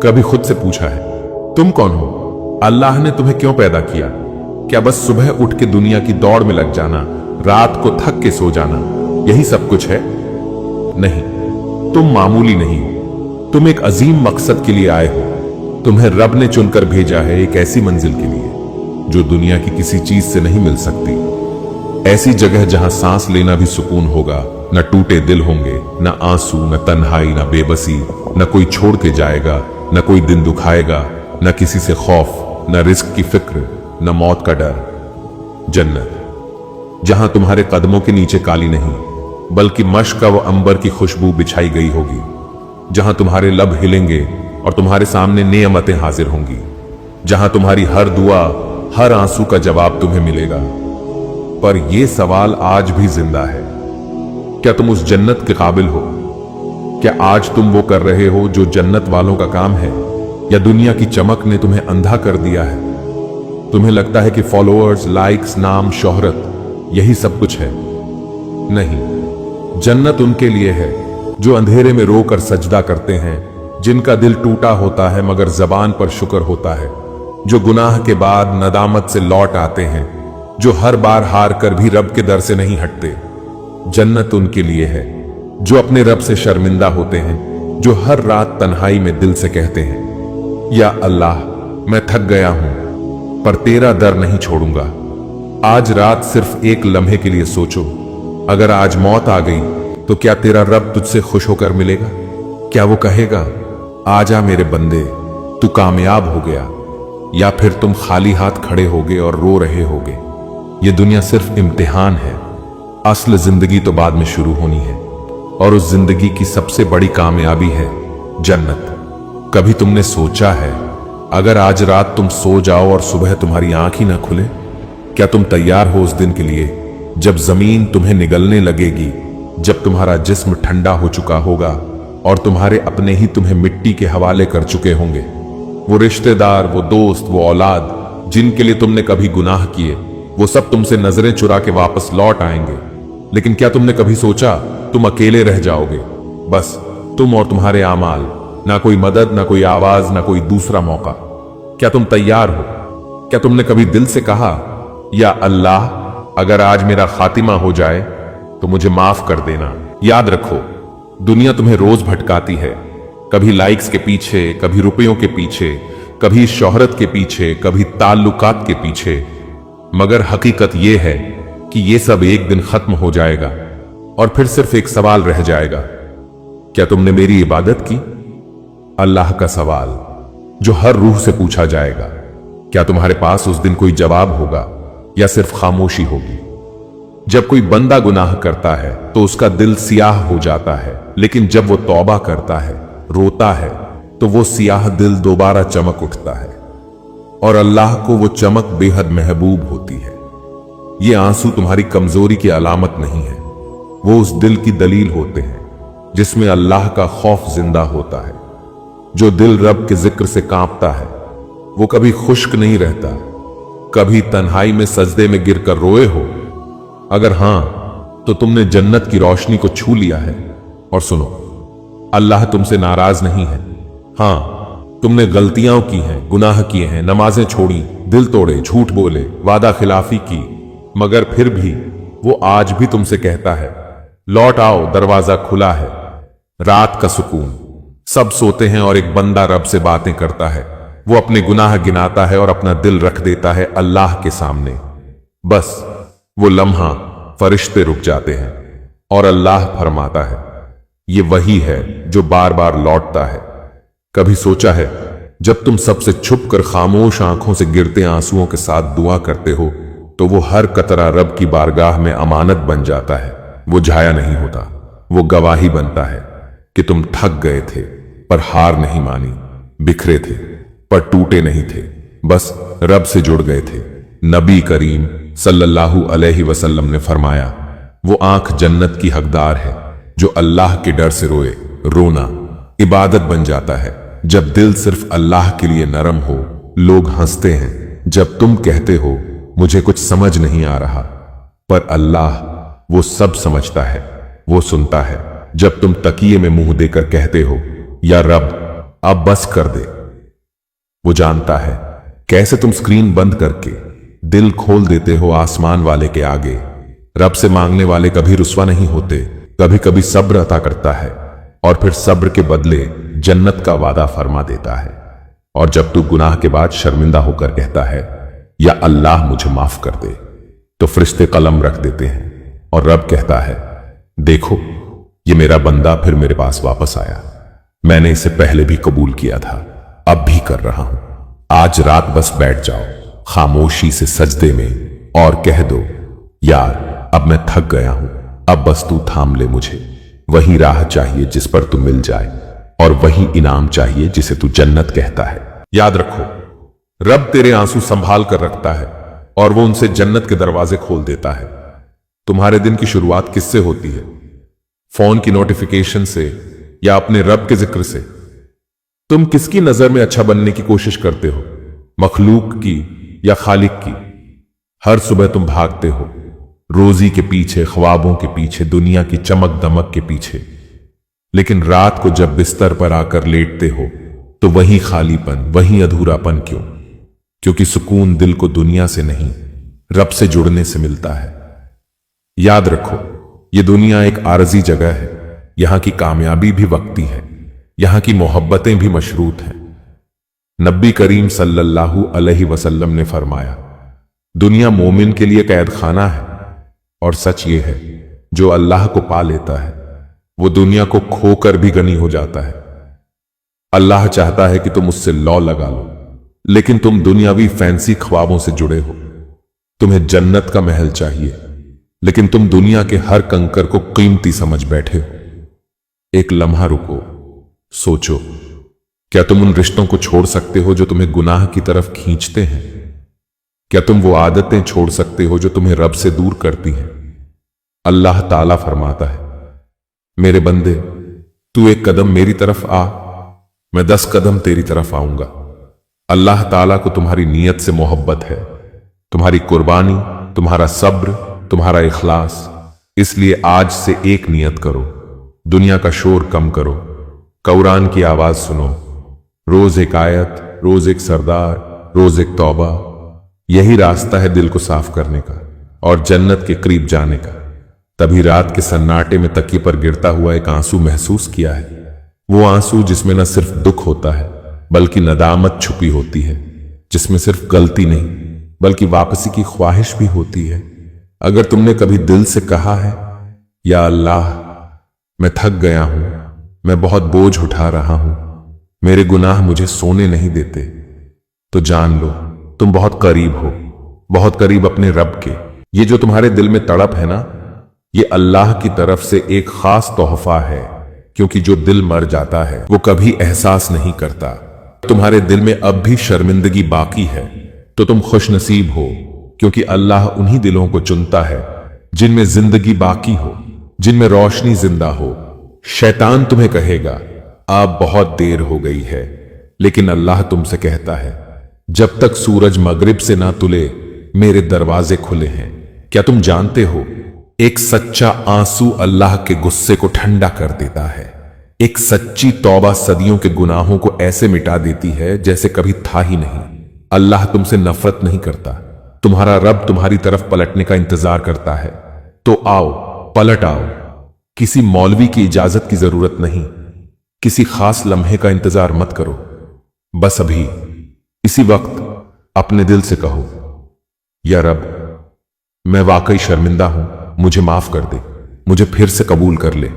कभी खुद से पूछा है तुम कौन हो? अल्लाह ने तुम्हें क्यों पैदा किया? क्या बस सुबह उठ के दुनिया की दौड़ में लग जाना, रात को थक के सो जाना, यही सब कुछ है? नहीं, तुम मामूली नहीं, तुम एक अजीम मकसद के लिए आए हो। तुम्हें रब ने चुनकर भेजा है एक ऐसी मंजिल के लिए जो दुनिया की किसी चीज से नहीं मिल सकती। ऐसी जगह जहां सांस लेना भी सुकून होगा, न टूटे दिल होंगे, न आंसू, न तन्हाई, न बेबसी, न कोई छोड़ के जाएगा, न कोई दिन दुखाएगा, न किसी से खौफ, न रिस्क की फिक्र, न मौत का डर। जन्नत जहां तुम्हारे कदमों के नीचे काली नहीं बल्कि मश्क व अंबर की खुशबू बिछाई गई होगी, जहां तुम्हारे लब हिलेंगे और तुम्हारे सामने नेमतें हाजिर होंगी, जहां तुम्हारी हर दुआ, हर आंसू का जवाब तुम्हें मिलेगा। पर यह सवाल आज भी जिंदा है, क्या तुम उस जन्नत के काबिल हो? क्या आज तुम वो कर रहे हो जो जन्नत वालों का काम है, या दुनिया की चमक ने तुम्हें अंधा कर दिया है? तुम्हें लगता है कि फॉलोअर्स, लाइक्स, नाम, शोहरत यही सब कुछ है? नहीं, जन्नत उनके लिए है जो अंधेरे में रोकर सजदा करते हैं, जिनका दिल टूटा होता है मगर जबान पर शुक्र होता है, जो गुनाह के बाद नदामत से लौट आते हैं, जो हर बार हार कर भी रब के दर से नहीं हटते। जन्नत उनके लिए है जो अपने रब से शर्मिंदा होते हैं, जो हर रात तन्हाई में दिल से कहते हैं, या अल्लाह, मैं थक गया हूं पर तेरा दर नहीं छोड़ूंगा। आज रात सिर्फ एक लम्हे के लिए सोचो, अगर आज मौत आ गई तो क्या तेरा रब तुझसे खुश होकर मिलेगा? क्या वो कहेगा, आजा मेरे बंदे, तू कामयाब हो गया? या फिर तुम खाली हाथ खड़े होगे और रो रहे होगे? ये दुनिया सिर्फ इम्तिहान है, असल जिंदगी तो बाद में शुरू होनी है, और उस जिंदगी की सबसे बड़ी कामयाबी है जन्नत। कभी तुमने सोचा है, अगर आज रात तुम सो जाओ और सुबह तुम्हारी आंख ही ना खुले, क्या तुम तैयार हो उस दिन के लिए जब जमीन तुम्हें निगलने लगेगी, जब तुम्हारा जिस्म ठंडा हो चुका होगा और तुम्हारे अपने ही तुम्हें मिट्टी के हवाले कर चुके होंगे? वो रिश्तेदार, वो दोस्त, वो औलाद जिनके लिए तुमने कभी गुनाह किए, वो सब तुमसे नजरें चुरा के वापस लौट आएंगे। लेकिन क्या तुमने कभी सोचा तुम अकेले रह जाओगे? बस तुम और तुम्हारे आमाल, ना कोई मदद, ना कोई आवाज, ना कोई दूसरा मौका। क्या तुम तैयार हो? क्या तुमने कभी दिल से कहा, या अल्लाह, अगर आज मेरा खातिमा हो जाए तो मुझे माफ कर देना? याद रखो, दुनिया तुम्हें रोज भटकाती है, कभी लाइक्स के पीछे, कभी रुपयों के पीछे, कभी शोहरत के पीछे, कभी ताल्लुकात के पीछे, मगर हकीकत यह है कि यह सब एक दिन खत्म हो जाएगा और फिर सिर्फ एक सवाल रह जाएगा, क्या तुमने मेरी इबादत की? अल्लाह का सवाल जो हर रूह से पूछा जाएगा। क्या तुम्हारे पास उस दिन कोई जवाब होगा या सिर्फ खामोशी होगी? जब कोई बंदा गुनाह करता है तो उसका दिल सियाह हो जाता है, लेकिन जब वो तौबा करता है, रोता है, तो वो सियाह दिल दोबारा चमक उठता है, और अल्लाह को वो चमक बेहद महबूब होती है। ये आंसू तुम्हारी कमजोरी की अलामत नहीं है, वो उस दिल की दलील होते हैं जिसमें अल्लाह का खौफ जिंदा होता है। जो दिल रब के जिक्र से कांपता है वो कभी खुश्क नहीं रहता। कभी तन्हाई में सजदे में गिरकर रोए हो? अगर हां, तो तुमने जन्नत की रोशनी को छू लिया है। और सुनो, अल्लाह तुमसे नाराज नहीं है। हां, तुमने गलतियां की हैं, गुनाह किए हैं, नमाजें छोड़ी, दिल तोड़े, झूठ बोले, वादा खिलाफी की, मगर फिर भी वो आज भी तुमसे कहता है, लौट आओ, दरवाजा खुला है। रात का सुकून, सब सोते हैं और एक बंदा रब से बातें करता है। वो अपने गुनाह गिनाता है और अपना दिल रख देता है अल्लाह के सामने। बस वो लम्हा फरिश्ते रुक जाते हैं और अल्लाह फरमाता है, ये वही है जो बार बार लौटता है। कभी सोचा है, जब तुम सबसे छुप कर खामोश आंखों से गिरते आंसुओं के साथ दुआ करते हो तो वो हर कतरा रब की बारगाह में अमानत बन जाता है। वो झाया नहीं होता, वो गवाही बनता है कि तुम थक गए थे पर हार नहीं मानी, बिखरे थे पर टूटे नहीं थे, बस रब से जुड़ गए थे। नबी करीम सल्लल्लाहु अलैहि वसल्लम ने फरमाया, वो आंख जन्नत की हकदार है जो अल्लाह के डर से रोए। रोना इबादत बन जाता है जब दिल सिर्फ अल्लाह के लिए नरम हो। लोग हंसते हैं जब तुम कहते हो, मुझे कुछ समझ नहीं आ रहा, पर अल्लाह वो सब समझता है, वो सुनता है। जब तुम तकिए में मुंह देकर कहते हो, या रब अब बस कर दे, वो जानता है कैसे तुम स्क्रीन बंद करके दिल खोल देते हो आसमान वाले के आगे। रब से मांगने वाले कभी रुस्वा नहीं होते, कभी कभी सब्र अता करता है और फिर सब्र के बदले जन्नत का वादा फरमा देता है। और जब तू गुनाह के बाद शर्मिंदा होकर कहता है या अल्लाह मुझे माफ कर दे, तो फरिश्ते कलम रख देते हैं और रब कहता है देखो ये मेरा बंदा फिर मेरे पास वापस आया। मैंने इसे पहले भी कबूल किया था, अब भी कर रहा हूं। आज रात बस बैठ जाओ खामोशी से सजदे में और कह दो यार अब मैं थक गया हूं, अब बस तू थाम ले मुझे। वही राह चाहिए जिस पर तू मिल जाए और वही इनाम चाहिए जिसे तू जन्नत कहता है। याद रखो रब तेरे आंसू संभाल कर रखता है और वो उनसे जन्नत के दरवाजे खोल देता है। तुम्हारे दिन की शुरुआत किससे होती है? फोन की नोटिफिकेशन से या अपने रब के जिक्र से? तुम किसकी नजर में अच्छा बनने की कोशिश करते हो, मखलूक की या खालिक की? हर सुबह तुम भागते हो रोजी के पीछे, ख्वाबों के पीछे, दुनिया की चमक दमक के पीछे, लेकिन रात को जब बिस्तर पर आकर लेटते हो तो वही खालीपन, वही अधूरापन। क्यों? क्योंकि सुकून दिल को दुनिया से नहीं रब से जुड़ने से मिलता है। याद रखो ये दुनिया एक आरजी जगह है, यहां की कामयाबी भी वक्ती है, यहां की मोहब्बतें भी मशरूत हैं। नबी करीम सल्लल्लाहु अलैहि वसल्लम ने फरमाया दुनिया मोमिन के लिए कैद खाना है, और सच ये है जो अल्लाह को पा लेता है वो दुनिया को खोकर भी गनी हो जाता है। अल्लाह चाहता है कि तुम उससे लौ लगा लो, लेकिन तुम दुनियावी फैंसी ख्वाबों से जुड़े हो। तुम्हें जन्नत का महल चाहिए, लेकिन तुम दुनिया के हर कंकर को कीमती समझ बैठे हो। एक लम्हा रुको, सोचो, क्या तुम उन रिश्तों को छोड़ सकते हो जो तुम्हें गुनाह की तरफ खींचते हैं? क्या तुम वो आदतें छोड़ सकते हो जो तुम्हें रब से दूर करती हैं? अल्लाह ताला फरमाता है मेरे बंदे तू एक कदम मेरी तरफ आ, मैं 10 कदम तेरी तरफ आऊंगा। अल्लाह ताला को तुम्हारी नीयत से मोहब्बत है, तुम्हारी कुर्बानी, तुम्हारा सब्र, तुम्हारा इखलास। इसलिए आज से एक नियत करो, दुनिया का शोर कम करो, कुरान की आवाज सुनो, रोज एक आयत, रोज एक सरदार, रोज एक तौबा। यही रास्ता है दिल को साफ करने का और जन्नत के करीब जाने का। तभी रात के सन्नाटे में तकिए पर गिरता हुआ एक आंसू महसूस किया है, वो आंसू जिसमें न सिर्फ दुख होता है बल्कि नदामत छुपी होती है, जिसमें सिर्फ गलती नहीं बल्कि वापसी की ख्वाहिश भी होती है। अगर तुमने कभी दिल से कहा है या अल्लाह मैं थक गया हूं, मैं बहुत बोझ उठा रहा हूं, मेरे गुनाह मुझे सोने नहीं देते, तो जान लो तुम बहुत करीब हो, बहुत करीब अपने रब के। ये जो तुम्हारे दिल में तड़प है ना, ये अल्लाह की तरफ से एक खास तोहफा है, क्योंकि जो दिल मर जाता है वो कभी एहसास नहीं करता। तुम्हारे दिल में अब भी शर्मिंदगी बाकी है तो तुम खुशनसीब हो, क्योंकि अल्लाह उन्हीं दिलों को चुनता है जिनमें जिंदगी बाकी हो, जिनमें रोशनी जिंदा हो। शैतान तुम्हें कहेगा अब बहुत देर हो गई है, लेकिन अल्लाह तुमसे कहता है जब तक सूरज मगरिब से ना तुले मेरे दरवाजे खुले हैं। क्या तुम जानते हो एक सच्चा आंसू अल्लाह के गुस्से को ठंडा कर देता है। एक सच्ची तौबा सदियों के गुनाहों को ऐसे मिटा देती है जैसे कभी था ही नहीं। अल्लाह तुमसे नफरत नहीं करता, तुम्हारा रब तुम्हारी तरफ पलटने का इंतजार करता है। तो आओ, पलट आओ। किसी मौलवी की इजाजत की जरूरत नहीं, किसी खास लम्हे का इंतजार मत करो। बस अभी इसी वक्त अपने दिल से कहो या रब मैं वाकई शर्मिंदा हूं, मुझे माफ कर दे, मुझे फिर से कबूल कर ले।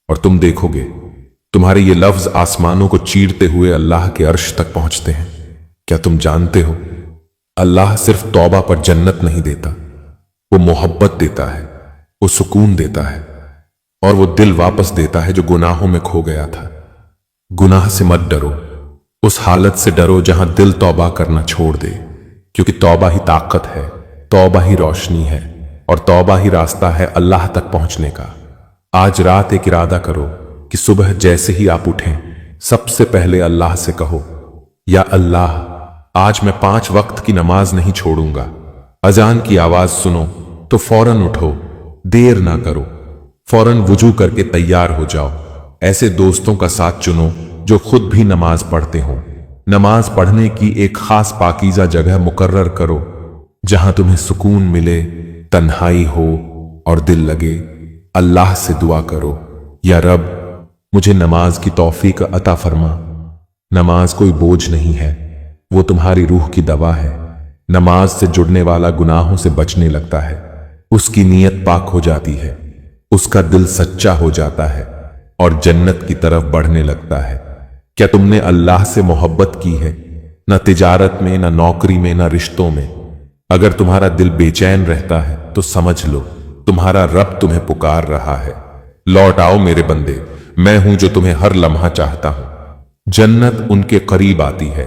और तुम देखोगे तुम्हारे ये लफ्ज आसमानों को चीरते हुए अल्लाह के अर्श तक पहुंचते हैं। क्या तुम जानते हो अल्लाह सिर्फ तौबा पर जन्नत नहीं देता, वो मोहब्बत देता है, वो सुकून देता है और वो दिल वापस देता है जो गुनाहों में खो गया था। गुनाह से मत डरो, उस हालत से डरो जहां दिल तौबा करना छोड़ दे, क्योंकि तौबा ही ताकत है, तौबा ही रोशनी है और तौबा ही रास्ता है अल्लाह तक पहुंचने का। आज रात एक इरादा करो कि सुबह जैसे ही आप उठें सबसे पहले अल्लाह से कहो या अल्लाह आज मैं 5 वक्त की नमाज नहीं छोड़ूंगा। अजान की आवाज सुनो तो फौरन उठो, देर ना करो, फौरन वुजू करके तैयार हो जाओ। ऐसे दोस्तों का साथ चुनो जो खुद भी नमाज पढ़ते हों, नमाज पढ़ने की एक खास पाकीज़ा जगह मुकर्रर करो जहां तुम्हें सुकून मिले, तन्हाई हो और दिल लगे। अल्लाह से दुआ करो, या रब मुझे नमाज की तौफीक अता फरमा। नमाज कोई बोझ नहीं है, वो तुम्हारी रूह की दवा है। नमाज से जुड़ने वाला गुनाहों से बचने लगता है, उसकी नीयत पाक हो जाती है, उसका दिल सच्चा हो जाता है और जन्नत की तरफ बढ़ने लगता है। क्या तुमने अल्लाह से मोहब्बत की है? न तिजारत में, न नौकरी में, न रिश्तों में। अगर तुम्हारा दिल बेचैन रहता है तो समझ लो तुम्हारा रब तुम्हें पुकार रहा है। लौट आओ मेरे बंदे, मैं हूं जो तुम्हें हर लम्हा चाहता हूं। जन्नत उनके करीब आती है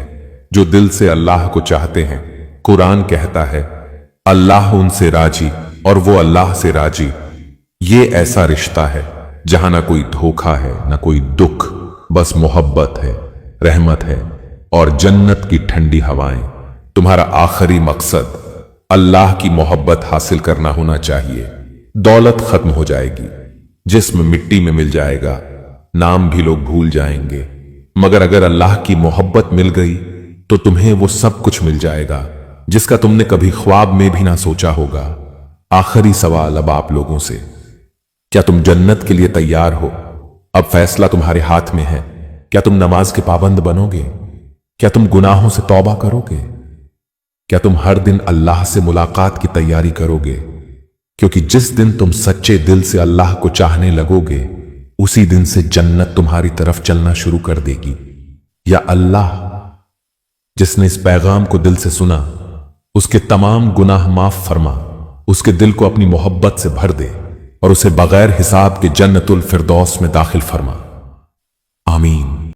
जो दिल से अल्लाह को चाहते हैं। कुरान कहता है, अल्लाह उनसे राजी और वो अल्लाह से राजी। ये ऐसा रिश्ता है जहां ना कोई धोखा है, ना कोई दुख, बस मोहब्बत है, रहमत है और जन्नत की ठंडी हवाएं। तुम्हारा आखिरी मकसद अल्लाह की मोहब्बत हासिल करना होना चाहिए। दौलत खत्म हो जाएगी, जिस्म मिट्टी में मिल जाएगा, नाम भी लोग भूल जाएंगे, मगर अगर अल्लाह की मोहब्बत मिल गई तो तुम्हें वो सब कुछ मिल जाएगा जिसका तुमने कभी ख्वाब में भी ना सोचा होगा। आखिरी सवाल अब आप लोगों से, क्या तुम जन्नत के लिए तैयार हो? अब फैसला तुम्हारे हाथ में है। क्या तुम नमाज के पाबंद बनोगे? क्या तुम गुनाहों से तौबा करोगे? क्या तुम हर दिन अल्लाह से मुलाकात की तैयारी करोगे? क्योंकि जिस दिन तुम सच्चे दिल से अल्लाह को चाहने लगोगे, उसी दिन से जन्नत तुम्हारी तरफ चलना शुरू कर देगी। या अल्लाह, जिसने इस पैगाम को दिल से सुना, उसके तमाम गुनाह माफ फरमा, उसके दिल को अपनी मोहब्बत से भर दे और उसे बगैर हिसाब के जन्नतुल फिरदौस में दाखिल फरमा। आमीन।